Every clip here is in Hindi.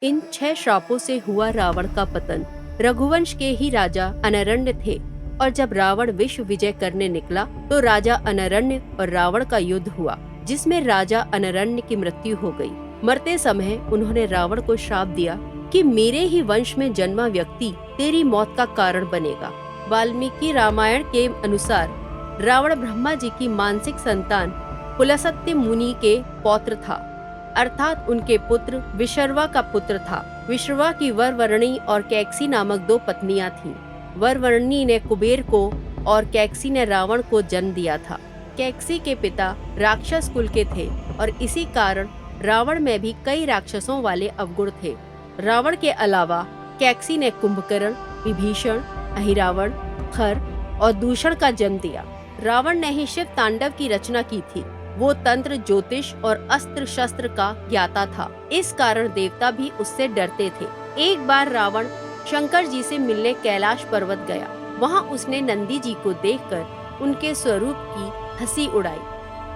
इन 6 श्रापों से हुआ रावण का पतन। रघुवंश के ही राजा अनरण्य थे और जब रावण विश्व विजय करने निकला तो राजा अनरण्य और रावण का युद्ध हुआ, जिसमें राजा अनरण्य की मृत्यु हो गई। मरते समय उन्होंने रावण को श्राप दिया कि मेरे ही वंश में जन्मा व्यक्ति तेरी मौत का कारण बनेगा। वाल्मीकि रामायण के अनुसार रावण ब्रह्मा जी की मानसिक संतान पुलस्त्य मुनि के पौत्र था, अर्थात उनके पुत्र विशर्वा का पुत्र था। विशर्वा की वरवर्णी और कैकसी नामक 2 पत्नियां थीं। वरवर्णी ने कुबेर को और कैकसी ने रावण को जन्म दिया था। कैकसी के पिता राक्षस कुल के थे और इसी कारण रावण में भी कई राक्षसों वाले अवगुण थे। रावण के अलावा कैकसी ने कुंभकर्ण, विभीषण, अहिरावण, खर और दूषण का जन्म दिया। रावण ने ही शिव तांडव की रचना की थी। वो तंत्र, ज्योतिष और अस्त्र शस्त्र का ज्ञाता था। इस कारण देवता भी उससे डरते थे। एक बार रावण शंकर जी से मिलने कैलाश पर्वत गया। वहाँ उसने नंदी जी को देखकर उनके स्वरूप की हंसी उड़ाई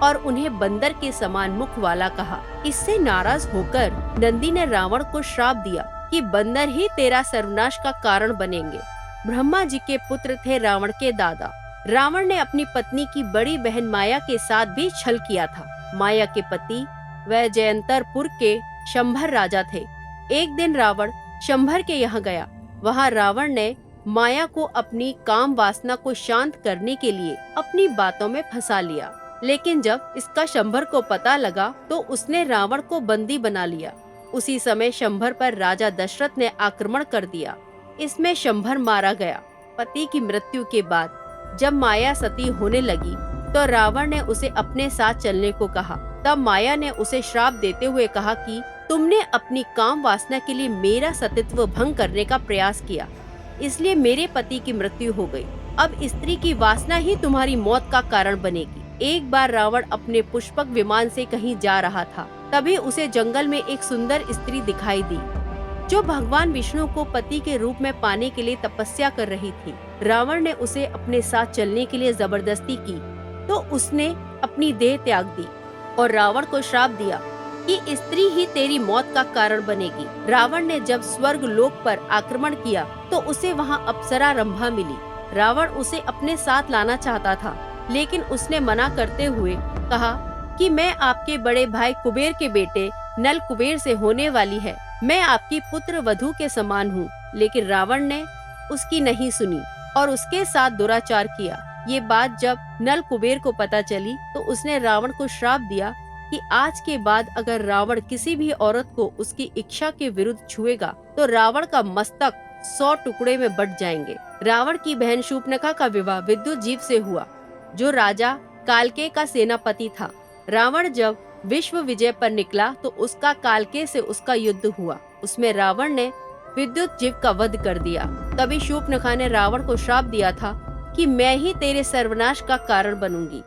और उन्हें बंदर के समान मुख वाला कहा। इससे नाराज होकर नंदी ने रावण को श्राप दिया कि बंदर ही तेरा सर्वनाश का कारण बनेंगे। ब्रह्मा जी के पुत्र थे रावण के दादा। रावण ने अपनी पत्नी की बड़ी बहन माया के साथ भी छल किया था। माया के पति वह जयंतरपुर के शंभर राजा थे। एक दिन रावण शंभर के यहाँ गया। वहाँ रावण ने माया को अपनी काम वासना को शांत करने के लिए अपनी बातों में फंसा लिया, लेकिन जब इसका शंभर को पता लगा तो उसने रावण को बंदी बना लिया। उसी समय शंभर पर राजा दशरथ ने आक्रमण कर दिया। इसमें शंभर मारा गया। पति की मृत्यु के बाद जब माया सती होने लगी तो रावण ने उसे अपने साथ चलने को कहा। तब माया ने उसे श्राप देते हुए कहा कि तुमने अपनी काम वासना के लिए मेरा सतीत्व भंग करने का प्रयास किया, इसलिए मेरे पति की मृत्यु हो गई। अब स्त्री की वासना ही तुम्हारी मौत का कारण बनेगी। एक बार रावण अपने पुष्पक विमान से कहीं जा रहा था, तभी उसे जंगल में एक सुंदर स्त्री दिखाई दी जो भगवान विष्णु को पति के रूप में पाने के लिए तपस्या कर रही थी। रावण ने उसे अपने साथ चलने के लिए जबरदस्ती की तो उसने अपनी देह त्याग दी और रावण को श्राप दिया कि स्त्री ही तेरी मौत का कारण बनेगी। रावण ने जब स्वर्ग लोक पर आक्रमण किया तो उसे वहां अप्सरा रंभा मिली। रावण उसे अपने साथ लाना चाहता था, लेकिन उसने मना करते हुए कहा कि मैं आपके बड़े भाई कुबेर के बेटे नल कुबेर से होने वाली है, मैं आपकी पुत्र वधू के समान हूँ। लेकिन रावण ने उसकी नहीं सुनी और उसके साथ दुराचार किया। ये बात जब नल कुबेर को पता चली तो उसने रावण को श्राप दिया कि आज के बाद अगर रावण किसी भी औरत को उसकी इच्छा के विरुद्ध छुएगा तो रावण का मस्तक 100 टुकड़े में बट जाएंगे। रावण की बहन शूर्पणखा का विवाह विद्युत जीव से हुआ, जो राजा कालकेय का सेनापति था। रावण जब विश्व विजय पर निकला तो उसका कालकेय से उसका युद्ध हुआ। उसमें रावण ने विद्युत जीव का वध कर दिया। तभी शूर्पणखा ने रावण को श्राप दिया था कि मैं ही तेरे सर्वनाश का कारण बनूंगी।